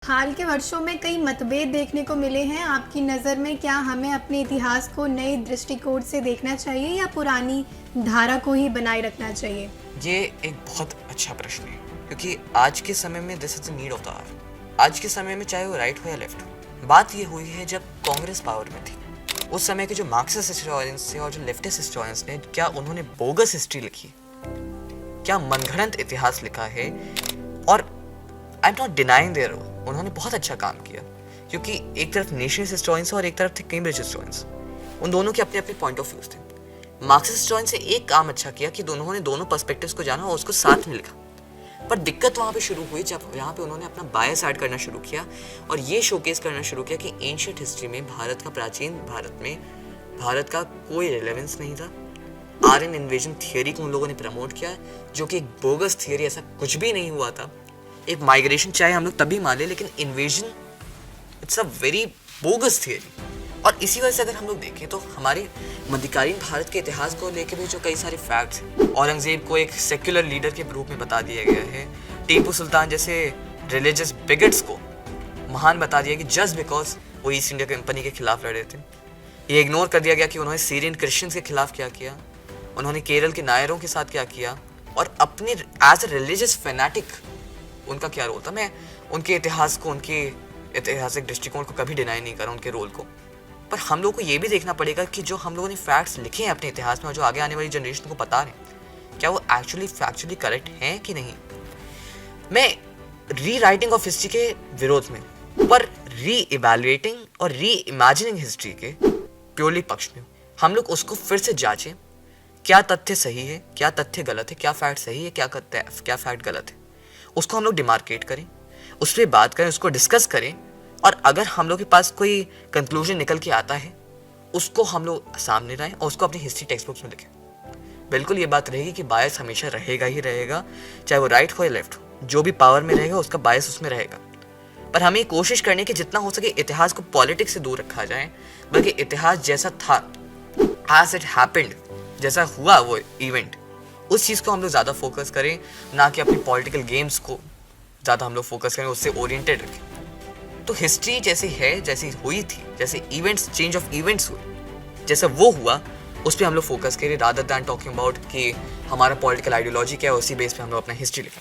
हाल के वर्षों में कई मतभेद देखने को मिले हैं। आपकी नज़र में क्या हमें अपने इतिहास को नए दृष्टिकोण से देखना चाहिए या पुरानी धारा को ही बनाए रखना चाहिए? ये एक बहुत अच्छा प्रश्न है क्योंकि आज के समय में this is the need of the hour. आज के समय में चाहे वो राइट हो या लेफ्ट हो, बात ये हुई है जब कांग्रेस पावर में थी उस समय के जो मार्क्सिस्ट हिस्टोरियंस थे और जो लेफ्टिस्ट हिस्टोरियंस ने, क्या उन्होंने बोगस हिस्ट्री लिखी, क्या मनगढ़ंत इतिहास लिखा है। और I am not denying their role, उन्होंने बहुत अच्छा काम किया क्योंकि एक तरफ नेशनलिस्ट हिस्टोरियंस और एक तरफ थे कैम्ब्रिज हिस्टोरियंस। उन दोनों के अपने अपने पॉइंट ऑफ व्यूज थे। मार्क्सिस्ट हिस्टोरियंस से एक काम अच्छा किया कि उन्होंने दोनों पर्सपेक्टिव्स को जाना और उसको साथ में लिखा। पर दिक्कत वहाँ पे शुरू हुई जब यहाँ पे उन्होंने अपना बायस ऐड करना शुरू किया और ये शोकेस करना शुरू किया कि एंशिएंट हिस्ट्री में भारत का, प्राचीन भारत में भारत का कोई रिलेवेंस नहीं था। आर्यन इन्वेजन थियरी को उन लोगों ने प्रमोट किया जो कि एक बोगस थियरी, ऐसा कुछ भी नहीं हुआ था। एक माइग्रेशन चाहे हम लोग तभी मान ले, लेकिन invasion it's a very bogus theory. और इसी वजह से अगर हम लोग देखें तो हमारे मध्यकालीन भारत के इतिहास को लेकर भी जो कई सारे फैक्ट्स हैं, औरंगजेब को एक सेक्युलर लीडर के रूप में बता दिया गया है, टीपू सुल्तान जैसे रिलीजियस बिगट्स को महान बता दिया कि जस्ट बिकॉज वो ईस्ट इंडिया कंपनी के खिलाफ लड़े थे। ये इग्नोर कर दिया गया कि उन्होंने सीरियन क्रिश्चियंस के खिलाफ क्या किया, उन्होंने केरल के नायरों के साथ क्या किया, और अपने एज अ रिलीजियस फैनाटिक उनका क्या रोल था। मैं उनके इतिहास को, उनके ऐतिहासिक दृष्टिकोण को कभी डिनाई नहीं कर रहा, उनके रोल को। पर हम लोग को ये भी देखना पड़ेगा कि जो हम लोगों ने फैक्ट्स लिखे हैं अपने इतिहास में और जो आगे आने वाली जनरेशन को बता रहे हैं, क्या वो एक्चुअली फैक्चुअली करेक्ट हैं कि नहीं। मैं री राइटिंग ऑफ हिस्ट्री के विरोध में, पर री इवैल्यूएटिंग और री इमेजिनिंग हिस्ट्री के प्योरली पक्ष में। हम लोग उसको फिर से जांचें, क्या तथ्य सही है, क्या तथ्य गलत है, क्या फैक्ट सही है, क्या फैक्ट गलत है। उसको हम लोग डिमार्केट करें, उस पर बात करें, उसको डिस्कस करें, और अगर हम लोग के पास कोई कंक्लूजन निकल के आता है उसको हम लोग सामने लाएं और उसको अपनी हिस्ट्री टेक्स्ट बुक्स में लिखें। बिल्कुल ये बात रहेगी कि बायस हमेशा रहेगा ही रहेगा, चाहे वो राइट हो या लेफ्ट हो, जो भी पावर में रहेगा उसका बायस उसमें रहेगा। पर हमें कोशिश करनी कि जितना हो सके इतिहास को पॉलिटिक्स से दूर रखा जाए, बल्कि इतिहास जैसा था, एज इट हैपेंड, जैसा हुआ वो इवेंट, उस चीज़ को हम लोग ज़्यादा फोकस करें, ना कि अपनी पॉलिटिकल गेम्स को ज़्यादा हम लोग फोकस करें, उससे ओरिएंटेड रखें। तो हिस्ट्री जैसी है, जैसी हुई थी, जैसे इवेंट्स, चेंज ऑफ इवेंट्स हुए, जैसा वो हुआ, उस पर हम लोग फोकस करें रादर दैन टॉकिंग अबाउट कि हमारा पॉलिटिकल आइडियोलॉजी क्या है, उसी बेस पे हम लोग अपना हिस्ट्री लिखें।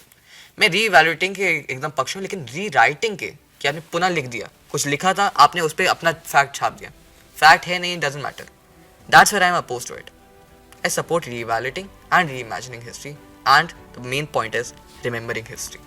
मैं री इवैल्यूएटिंग के एकदम पक्ष में, लेकिन री राइटिंग के कि आपने पुनः लिख दिया, कुछ लिखा था आपने, उस पर अपना फैक्ट छाप दिया, फैक्ट है नहीं, doesn't matter, that's where I am opposed to it. I support re-evaluating and reimagining history, and the main point is remembering history.